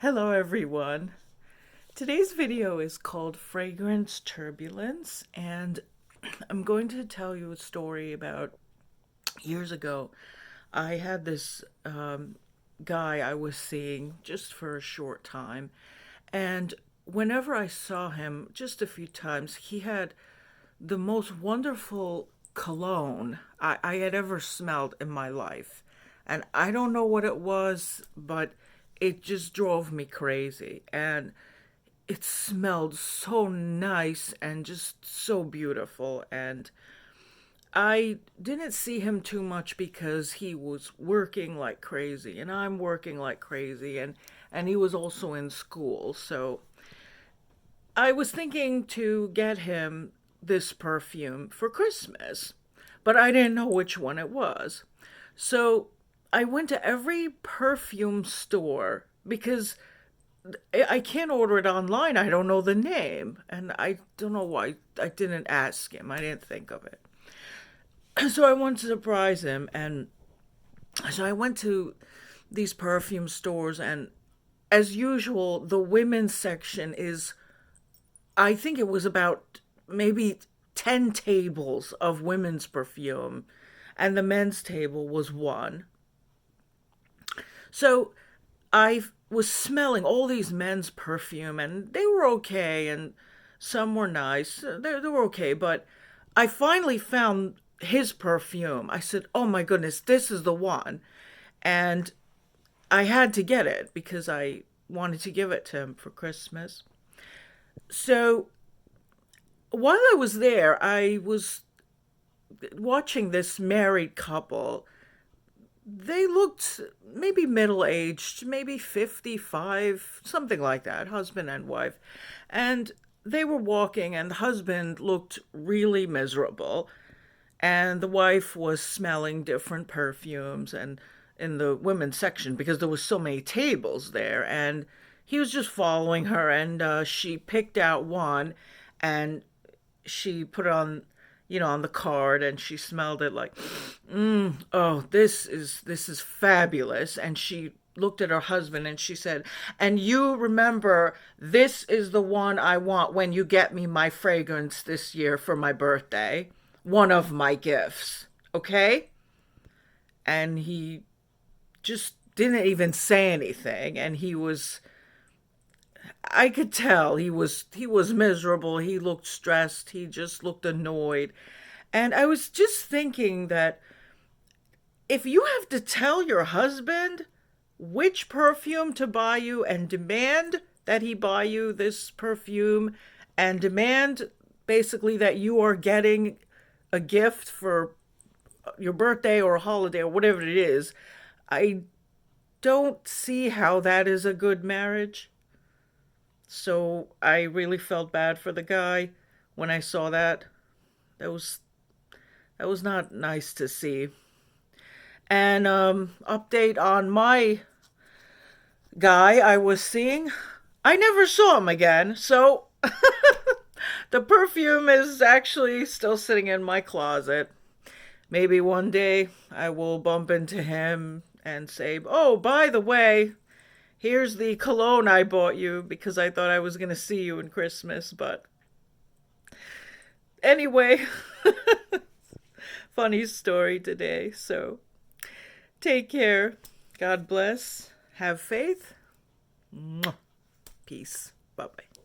Hello everyone. Today's video is called Fragrance Turbulence, and I'm going to tell you a story about years ago. I had this guy I was seeing just for a short time, and whenever I saw him, just a few times, he had the most wonderful cologne I had ever smelled in my life. And I don't know what it was, but it just drove me crazy. And it smelled so nice and just so beautiful. And I didn't see him too much because he was working like crazy and I'm working like crazy, and he was also in school. So I was thinking to get him this perfume for Christmas, but I didn't know which one it was. So I went to every perfume store because I can't order it online. I don't know the name. And I don't know why I didn't ask him. I didn't think of it. So I wanted to surprise him. And so I went to these perfume stores. And as usual, the women's section is, I think it was about maybe 10 tables of women's perfume. And the men's table was one. So I was smelling all these men's perfume, and they were okay, and some were nice. They were okay, but I finally found his perfume. I said, "Oh my goodness, this is the one." And I had to get it because I wanted to give it to him for Christmas. So while I was there, I was watching this married couple. They looked maybe middle aged, maybe 55, something like that, husband and wife. And they were walking, and the husband looked really miserable. And the wife was smelling different perfumes and in the women's section because there was so many tables there. And he was just following her, and she picked out one and she put it on, on the card, and she smelled it like, oh, this is fabulous. And she looked at her husband and she said, "And you remember, this is the one I want when you get me my fragrance this year for my birthday. One of my gifts, okay?" And he just didn't even say anything, and I could tell he was miserable. He looked stressed. He just looked annoyed. And I was just thinking that if you have to tell your husband which perfume to buy you and demand that he buy you this perfume and demand basically that you are getting a gift for your birthday or a holiday or whatever it is, I don't see how that is a good marriage. So I really felt bad for the guy when I saw that. That was that was not nice to see. And update on my guy I was seeing. I never saw him again. So the perfume is actually still sitting in my closet. Maybe one day I will bump into him and say, "Oh, by the way, here's the cologne I bought you because I thought I was going to see you in Christmas." But anyway, funny story today. So take care. God bless. Have faith. Mwah. Peace. Bye bye.